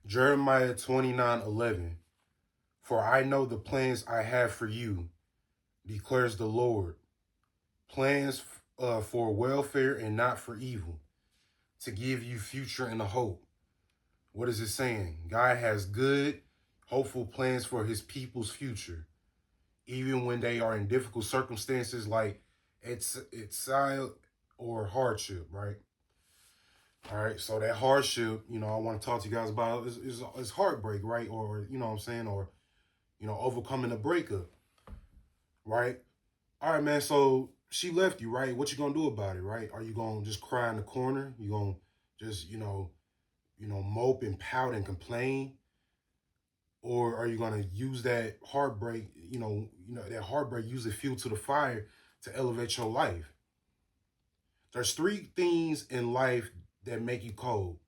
Jeremiah 29:11. For I know the plans I have for you, declares the Lord. Plans for welfare and not for evil, to give you future and a hope. What is it saying? God has good, hopeful plans for his people's future, even when they are in difficult circumstances like exile or hardship, right? All right, so that hardship, I want to talk to you guys about is heartbreak, right? Or, you know what I'm saying? Or, overcoming a breakup, right? All right, man, so she left you, right? What you gonna do about it, right? Are you gonna just cry in the corner? You gonna just, mope and pout and complain? Or are you gonna use that heartbreak, that heartbreak, use it fuel to the fire to elevate your life? There's three things in life that make you cold: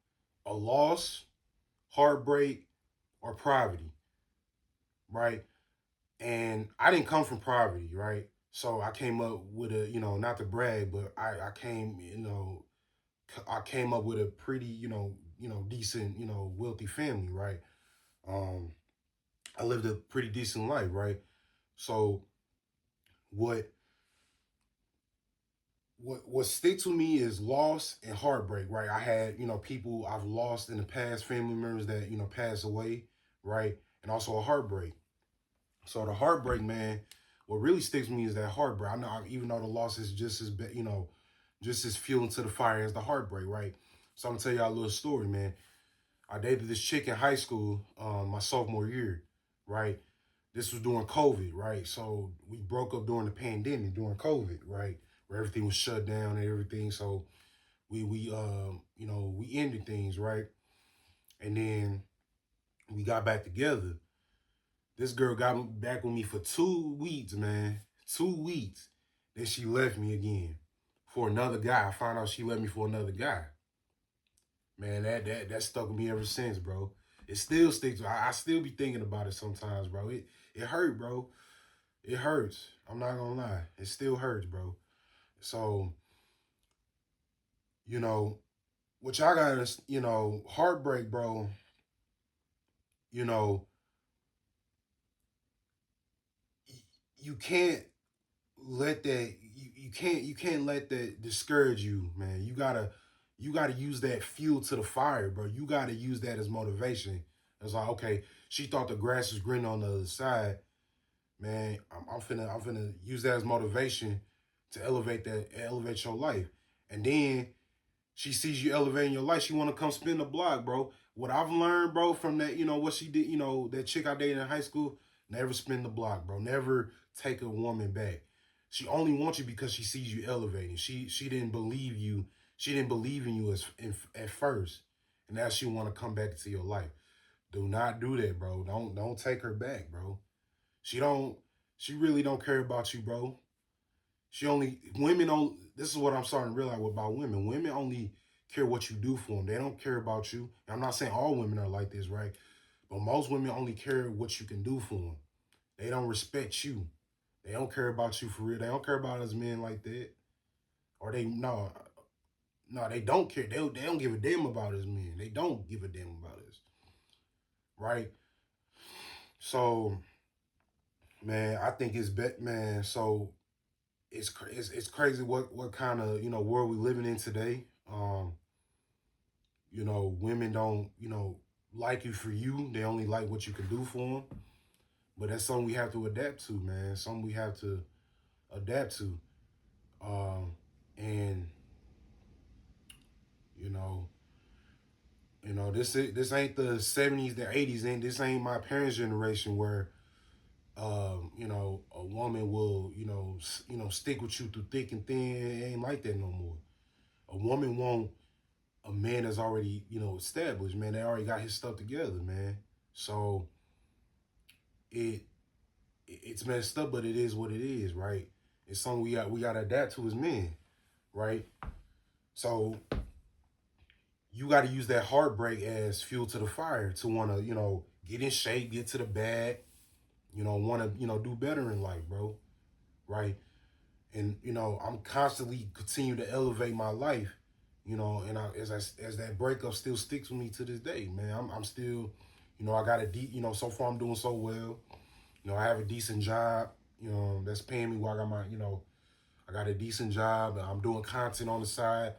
a loss, heartbreak, or poverty, right? And I didn't come from poverty, right? So I came up with a, not to brag, but I came up with a pretty, decent, wealthy family, right? Um, I lived a pretty decent life, right? So what what stick to me is loss and heartbreak, right? I had, people I've lost in the past, family members that, passed away, right? And also a heartbreak. So the heartbreak, man, what really sticks with me is that heartbreak. I know, even though the loss is just as, just as fuel into the fire as the heartbreak, right? So I'm gonna tell y'all a little story, man. I dated this chick in high school, my sophomore year, right? This was during COVID, right? So we broke up during the pandemic, during COVID, right? Where everything was shut down and everything. So we ended things, right? And then we got back together. This girl got back with me for 2 weeks, man. 2 weeks. Then she left me again for another guy. I found out she left me for another guy. Man, that stuck with me ever since, bro. It still sticks. I still be thinking about it sometimes, bro. It hurt, bro. It hurts. I'm not gonna lie. It still hurts, bro. So, you know, what y'all got, heartbreak, bro. You know, you can't let that you can't let that discourage you, man. You gotta use that fuel to the fire, bro. You gotta use that as motivation. It's like, okay, she thought the grass was green on the other side, man. I'm finna use that as motivation to elevate your life. And then she sees you elevating your life, she wanna come spin the block, bro. What I've learned, bro, from that, what she did, that chick I dated in high school, never spin the block, bro. Never take a woman back. She only wants you because she sees you elevating. She didn't believe you. She didn't believe in you at first, and now she want to come back into your life. Do not do that, bro. Don't take her back, bro. She don't. She really don't care about you, bro. She only women don't. This is what I'm starting to realize about women. Women only care what you do for them. They don't care about you. And I'm not saying all women are like this, right? But most women only care what you can do for them. They don't respect you. They don't care about you for real. They don't care about us men like that. Or they no, they don't care. They don't give a damn about us men. They don't give a damn about us, right? So, man, I think it's bet, man. So it's crazy what kind of world we living in today. Women don't like you for you. They only like what you can do for them. But that's something we have to adapt to, man. Something we have to adapt to. And you know, this ain't the '70s, the '80s, and this ain't my parents' generation where a woman will stick with you through thick and thin. It ain't like that no more. A woman won't a man that's already established, man. They already got his stuff together, man. So it it's messed up, but it is what it is, right? It's something we got to adapt to as men, right? So you got to use that heartbreak as fuel to the fire to want to get in shape, get to the bag, want to do better in life, bro, right? And I'm constantly continue to elevate my life, you know, and as that breakup still sticks with me to this day, man. I'm still, you know, I got a deep, you know, so far I'm doing so well. You know, I have a decent job, you know, that's paying me while I got my, you know, I got a decent job. I'm doing content on the side.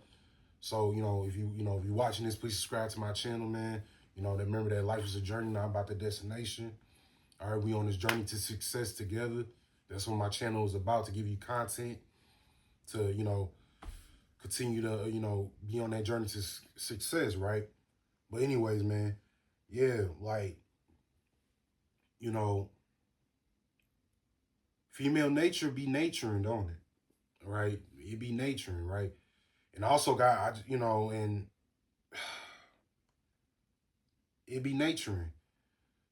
So, you know, if you're watching this, please subscribe to my channel, man. You know, remember that life is a journey, not about the destination. All right, we on this journey to success together. That's what my channel is about, to give you content, to, you know, continue to, you know, be on that journey to success, right? But anyways, man, yeah, like, you know, female nature be naturing, don't it? Right? It be naturing, right? And also you know, and it be naturing.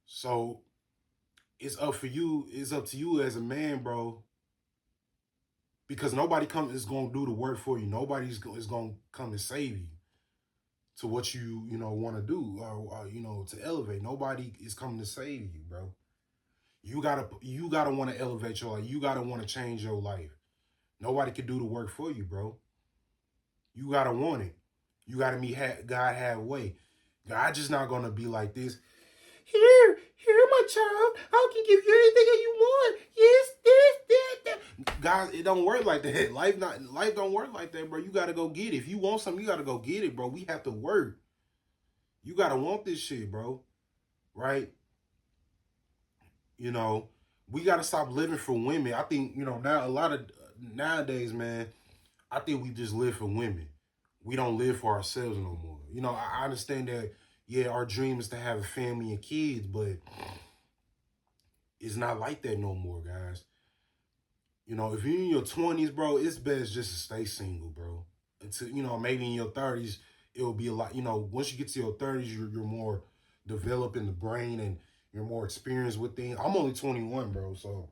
So it's up for you. It's up to you as a man, bro. Because nobody is gonna do the work for you. Nobody's is gonna come and save you to what you know want to do, or you know, to elevate. Nobody is coming to save you, bro. You gotta want to elevate your life. You gotta want to change your life. Nobody can do the work for you, bro. You gotta want it. You gotta meet God halfway. God just not gonna be like this. Here, my child. I can give you anything that you want. Yes, this. Guys, it don't work like that. Life don't work like that, bro. You gotta go get it. If you want something, you gotta go get it, bro. We have to work. You gotta want this shit, bro. Right? You know, we gotta stop living for women. I think, you know, now a lot of nowadays, man, I think we just live for women. We don't live for ourselves no more. You know, I understand that, yeah, our dream is to have a family and kids, but it's not like that no more, guys. You know, if you're in your 20s, bro, it's best just to stay single, bro. Until, you know, maybe in your 30s, it'll be a lot, you know, once you get to your 30s, you're more developed in the brain and you're more experienced with things. I'm only 21, bro, so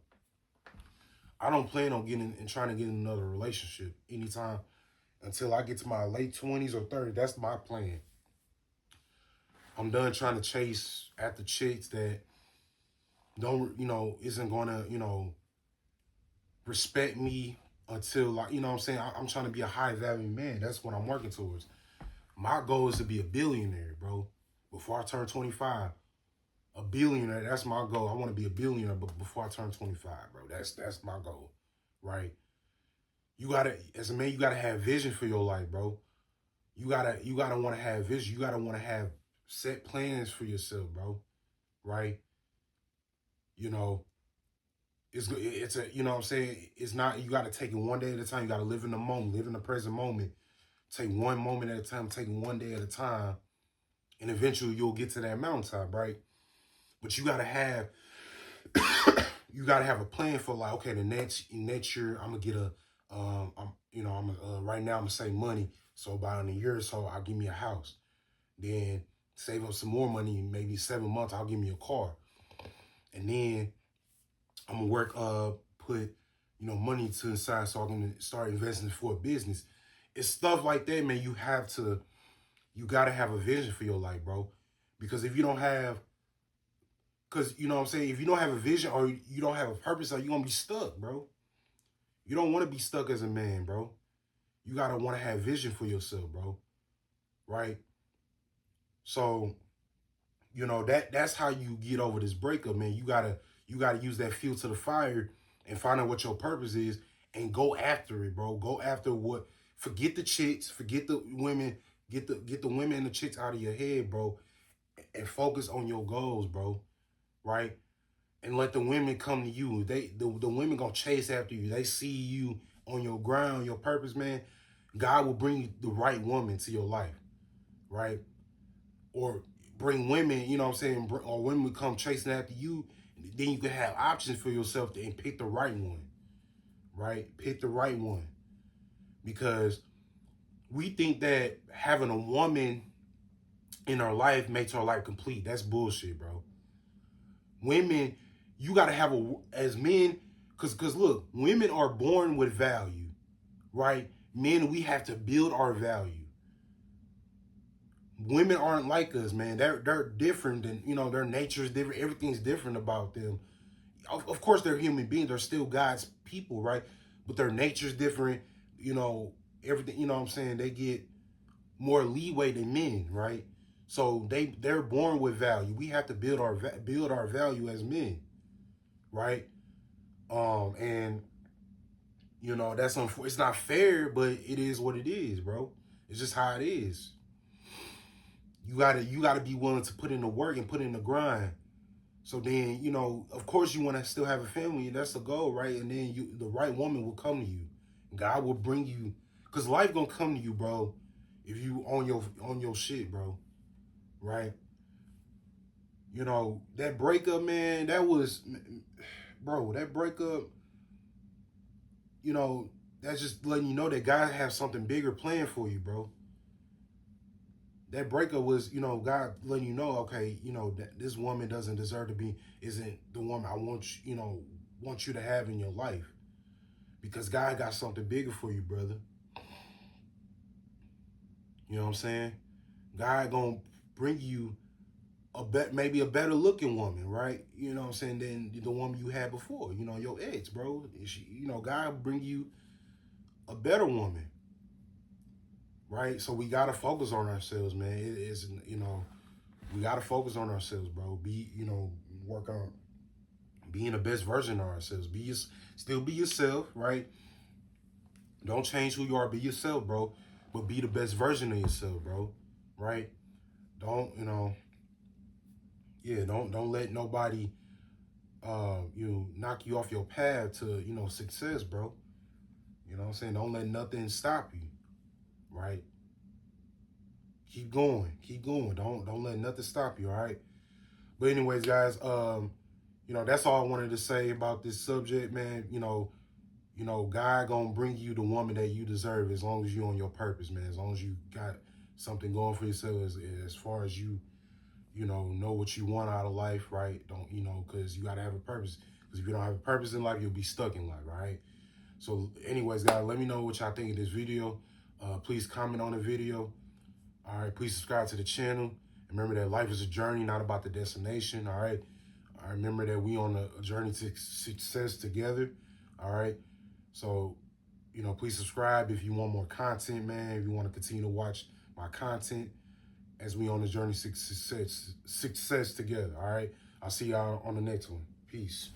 I don't plan on getting and trying to get in another relationship anytime until I get to my late 20s or 30s. That's my plan. I'm done trying to chase after chicks that don't, you know, isn't gonna, you know, respect me until, like, you know what I'm saying? I'm trying to be a high value man. That's what I'm working towards. My goal is to be a billionaire, bro. Before I turn 25, a billionaire. That's my goal. I want to be a billionaire, but before I turn 25, bro. That's my goal, right? You gotta, as a man, you gotta have vision for your life, bro. You gotta want to have vision. You gotta want to have set plans for yourself, bro. Right? You know, it's a, you know what I'm saying? It's not, you got to take it one day at a time. You got to live in the moment, live in the present moment. Take one moment at a time, take one day at a time. And eventually you'll get to that mountaintop, right? But you got to have, you got to have a plan for, like, okay, the next year I'm going to get right now I'm going to save money. So about in a year or so, I'll give me a house. Then save up some more money, maybe 7 months, I'll give me a car. And then I'm gonna work, put, you know, money to the side so I can start investing for a business. It's stuff like that, man. You gotta have a vision for your life, bro. Because if you don't have, because, you know what I'm saying, if you don't have a vision or you don't have a purpose, you're gonna be stuck, bro. You don't want to be stuck as a man, bro. You gotta want to have vision for yourself, bro. Right? So, you know, that's how you get over this breakup, man. You gotta use that fuel to the fire and find out what your purpose is and go after it, bro. Go after what, forget the chicks, forget the women, get the women and the chicks out of your head, bro, and focus on your goals, bro. Right? And let the women come to you. The women gonna chase after you. They see you on your ground, your purpose, man. God will bring you the right woman to your life, right? Or bring women, you know what I'm saying, or women come chasing after you. Then you can have options for yourself and pick the right one, right? Pick the right one. Because we think that having a woman in our life makes our life complete. That's bullshit, bro. Women, you got to have as men, because look, women are born with value, right? Men, we have to build our value. Women aren't like us, man. They're different, and, you know, their nature is different. Everything's different about them. Of course, they're human beings. They're still God's people, right? But their nature's different. You know, everything, you know what I'm saying? They get more leeway than men, right? So they're born with value. We have to build our value as men, right? And that's it's not fair, but it is what it is, bro. It's just how it is. You gotta be willing to put in the work and put in the grind. So then, of course you want to still have a family, and that's the goal, right? And then the right woman will come to you. God will bring you, cause life gonna come to you, bro. If you on your shit, bro, right? That breakup, man, bro, that breakup, that's just letting you know that God has something bigger planned for you, bro. That breakup was, God letting you know, okay, that this woman isn't the woman I want you to have in your life. Because God got something bigger for you, brother. You know what I'm saying? God gonna bring you maybe a better looking woman, right? You know what I'm saying, than the woman you had before. Your ex, bro. God bring you a better woman, right? So we gotta focus on ourselves, man. We gotta focus on ourselves, bro. Work on being the best version of ourselves. Still be yourself, right? Don't change who you are. Be yourself, bro. But be the best version of yourself, bro. Right? Don't don't let nobody knock you off your path to success, bro. You know what I'm saying? Don't let nothing stop you, right? Keep going. Don't let nothing stop you, all right? But anyways, guys, that's all I wanted to say about this subject, man. God gonna bring you the woman that you deserve as long as you on your purpose, man. As long as you got something going for yourself, as far as you know what you want out of life, right? Don't, because you got to have a purpose. Because if you don't have a purpose in life, you'll be stuck in life, right? So anyways, guys, let me know what y'all think of this video. Please comment on the video. All right, please subscribe to the channel. Remember that life is a journey, not about the destination, all right? I remember that we on a journey to success together, all right? So, please subscribe if you want more content, man. If you want to continue to watch my content as we on the journey to success together, all right? I'll see y'all on the next one. Peace.